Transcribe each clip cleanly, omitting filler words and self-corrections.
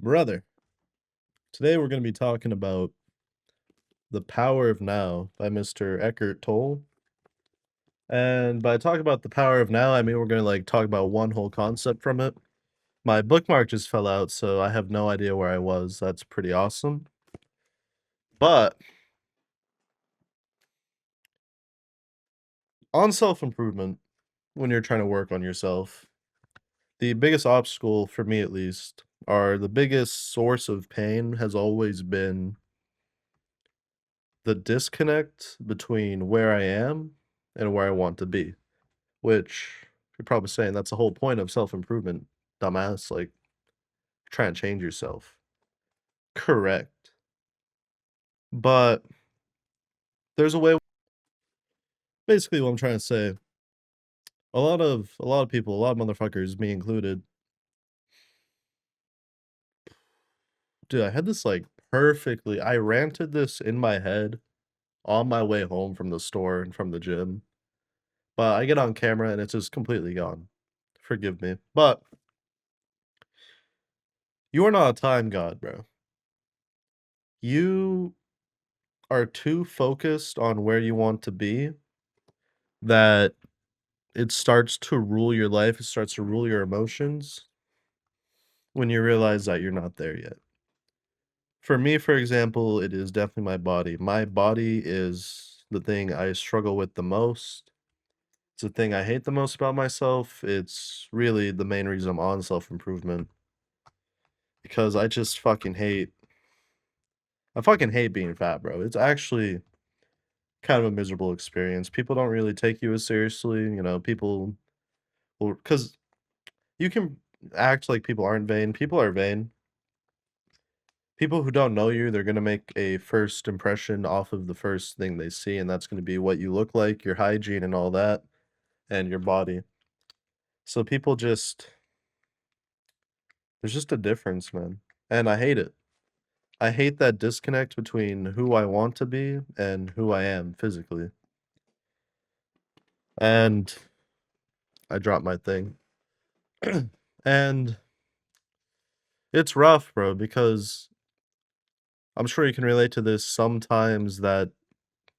Brother, today we're going to be talking about The Power of Now by Mr. Eckhart Tolle. And by talking about the power of now, I mean we're going to talk about one whole concept from it. My bookmark just fell out, so I have no idea where I was. That's pretty awesome. But on self-improvement, when you're trying to work on yourself, the biggest obstacle for me at least, or the biggest source of pain has always been the disconnect between where I am and where I want to be. Which you're probably saying that's the whole point of self-improvement, dumbass, try and change yourself. Correct. But there's a way. Basically what I'm trying to say, a lot of people, a lot of motherfuckers, me included. Dude, I had this perfectly I ranted this in my head on my way home from the store and from the gym. But I get on camera and it's just completely gone. Forgive me. But you are not a time god, bro. You are too focused on where you want to be that it starts to rule your life, it starts to rule your emotions when you realize that you're not there yet. For me, for example, it is definitely my body. My body is the thing I struggle with the most. It's the thing I hate the most about myself. It's really the main reason I'm on self-improvement because I fucking hate being fat, bro. It's actually kind of a miserable experience. People don't really take you as seriously, people will, because you can act like people aren't vain. People are vain. People who don't know you, they're gonna make a first impression off of the first thing they see, and that's gonna be what you look like, your hygiene and all that, and your body. So people just there's just a difference, man. And I hate it. I hate that disconnect between who I want to be and who I am physically. And I dropped my thing. And it's rough, bro, because I'm sure you can relate to this. Sometimes that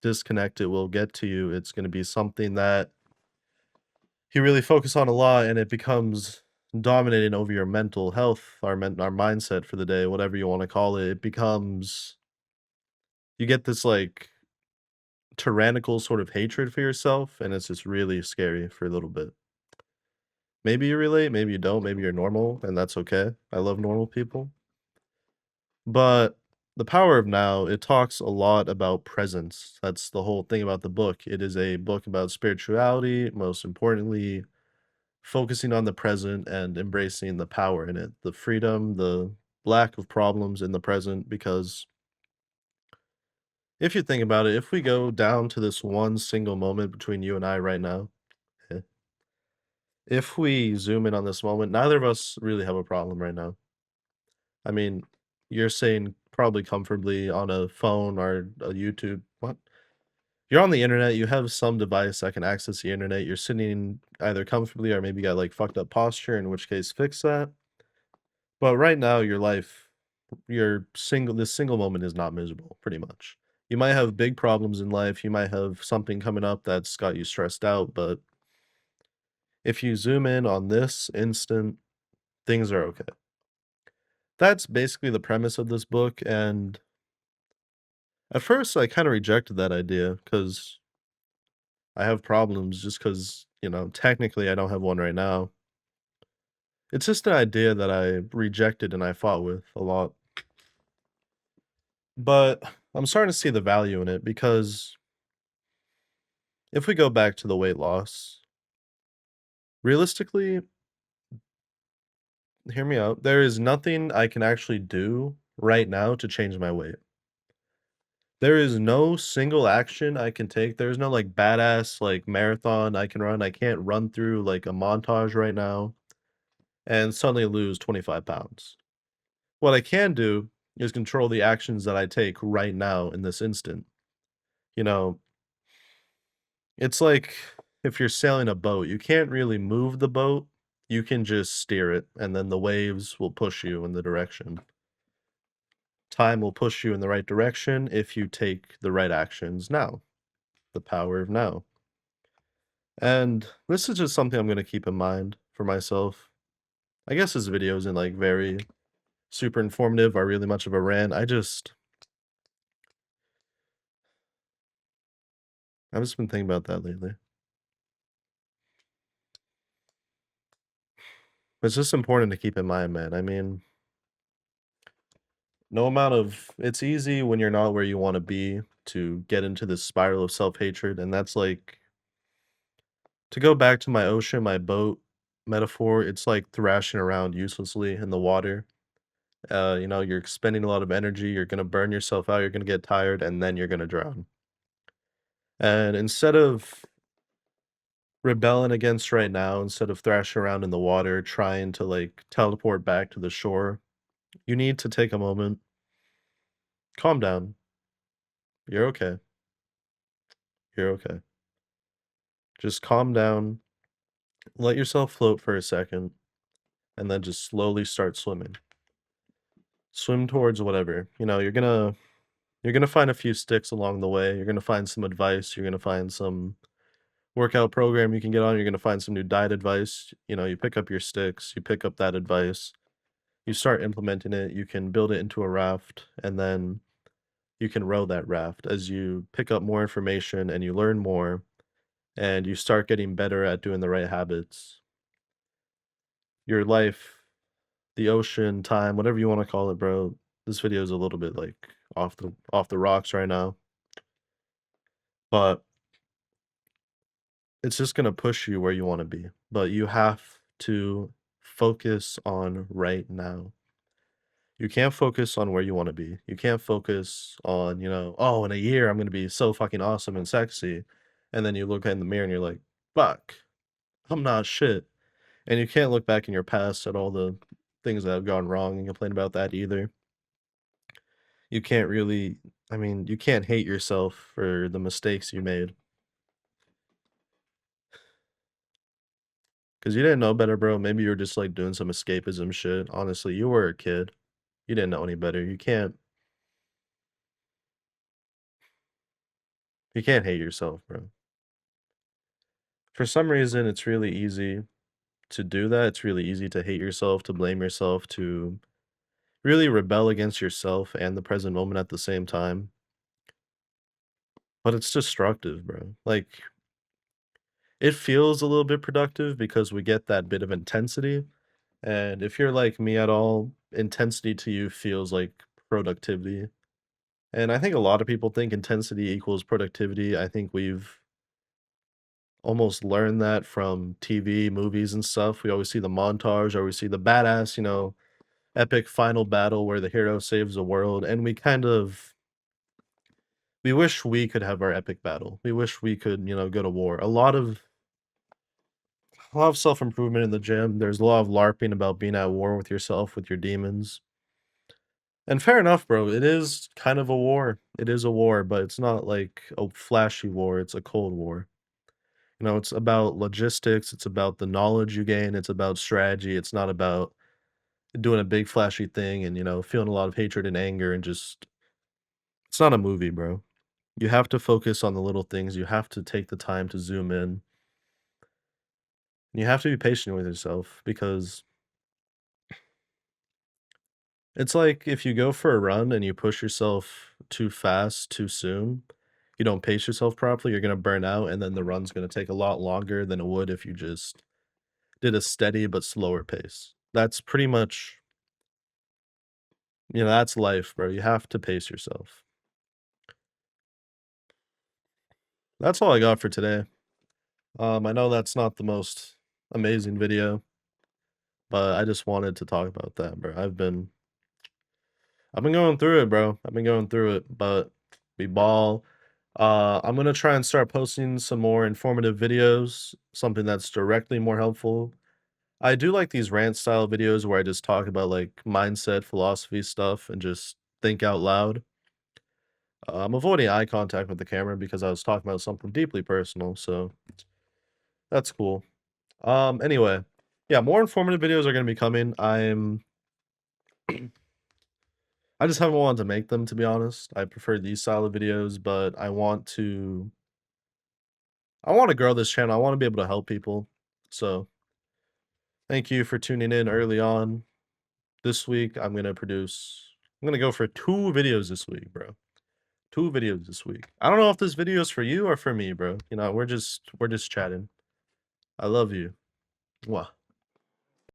disconnect it will get to you. It's going to be something that you really focus on a lot and it becomes dominating over your mental health, our mindset for the day, whatever you want to call it. It becomes you get this tyrannical sort of hatred for yourself and it's just really scary for a little bit. Maybe you relate, maybe you don't, maybe you're normal and that's okay. I love normal people. But The Power of Now, it talks a lot about presence. That's the whole thing about the book. It is a book about spirituality, most importantly, focusing on the present and embracing the power in it, the freedom, the lack of problems in the present. Because if you think about it, if we go down to this one single moment between you and I right now, eh, if we zoom in on this moment, neither of us really have a problem right now. I mean, you're saying probably comfortably on a phone or a YouTube. What? You're on the internet, you have some device that can access the internet, you're sitting either comfortably or maybe you got fucked up posture, in which case fix that. But right now, your life, this single moment is not miserable, pretty much. You might have big problems in life, you might have something coming up that's got you stressed out, but if you zoom in on this instant, things are okay. That's basically the premise of this book, and at first, I kinda rejected that idea because I have problems just because technically, I don't have one right now. It's just an idea that I rejected and I fought with a lot. But I'm starting to see the value in it because if we go back to the weight loss, realistically, hear me out, there is nothing I can actually do right now to change my weight. There is no single action I can take. There's no badass marathon I can run. I can't run through a montage right now and suddenly lose 25 pounds. What I can do is control the actions that I take right now in this instant. You know, it's like if you're sailing a boat, you can't really move the boat. you can just steer it, and then the waves will push you in the direction. Time will push you in the right direction if you take the right actions now. The power of now. And this is just something I'm gonna keep in mind for myself. I guess this video isn't like very super informative or really much of a rant. I've just been thinking about that lately. It's just important to keep in mind, man. I mean, no amount of it's easy when you're not where you want to be to get into this spiral of self-hatred, and that's like to go back to my ocean, my boat metaphor, it's like thrashing around uselessly in the water. You're expending a lot of energy, you're gonna burn yourself out, you're gonna get tired, and then you're gonna drown. And instead of rebelling against right now, instead of thrashing around in the water, trying to like teleport back to the shore, you need to take a moment, calm down. You're okay. You're okay. Just calm down, let yourself float for a second, and then just slowly start swimming. Swim towards whatever. You're gonna find a few sticks along the way. You're gonna find some advice. You're gonna find some workout program you can get on. You're gonna find some new diet advice. You pick up your sticks, you pick up that advice, you start implementing it, you can build it into a raft, and then you can row that raft as you pick up more information and you learn more and you start getting better at doing the right habits. Your life, the ocean, time, whatever you want to call it, bro. This video is a little bit like off the rocks right now, but it's just gonna push you where you want to be. But you have to focus on right now. You can't focus on where you want to be. You can't focus on, oh, in a year I'm gonna be so fucking awesome and sexy. And then you look in the mirror and you're like, fuck, I'm not shit. And you can't look back in your past at all the things that have gone wrong and complain about that either. You can't really I mean, you can't hate yourself for the mistakes you made, because you didn't know better, bro. Maybe you were just, like, doing some escapism shit. Honestly, you were a kid. You didn't know any better. You can't hate yourself, bro. For some reason, it's really easy to do that. It's really easy to hate yourself, to blame yourself, to really rebel against yourself and the present moment at the same time, but it's destructive, bro. Like, it feels a little bit productive because we get that bit of intensity, and if you're like me at all, intensity to you feels like productivity, and I think a lot of people think intensity equals productivity. I think we've almost learned that from TV, movies, and stuff. We always see the montage, or we see the badass, epic final battle where the hero saves the world, and we wish we could have our epic battle. We wish we could, go to war. A lot of self-improvement in the gym. There's a lot of LARPing about being at war with yourself, with your demons. And fair enough, bro. It is kind of a war. It is a war, but it's not like a flashy war. It's a cold war. It's about logistics. It's about the knowledge you gain. It's about strategy. It's not about doing a big flashy thing and, feeling a lot of hatred and anger and just, it's not a movie, bro. You have to focus on the little things. You have to take the time to zoom in. You have to be patient with yourself because it's like if you go for a run and you push yourself too fast too soon, you don't pace yourself properly, you're gonna burn out, and then the run's gonna take a lot longer than it would if you just did a steady but slower pace. That's pretty much, that's life, bro. You have to pace yourself. That's all I got for today. I know that's not the most amazing video, but I just wanted to talk about that, bro. I've been going through it, bro. I've been going through it, but we ball. I'm gonna try and start posting some more informative videos, something that's directly more helpful. I do like these rant style videos where I just talk about like mindset, philosophy stuff, and just think out loud. I'm avoiding eye contact with the camera because I was talking about something deeply personal, so that's cool. Anyway, Yeah, more informative videos are gonna be coming. I just haven't wanted to make them, to be honest. I prefer these style of videos, but I wanna grow this channel. I wanna be able to help people. So, thank you for tuning in early on. This week, I'm gonna go for 2 videos this week, bro. 2 videos this week. I don't know if this video is for you or for me, bro. You know, we're just chatting. I love you. Mwah.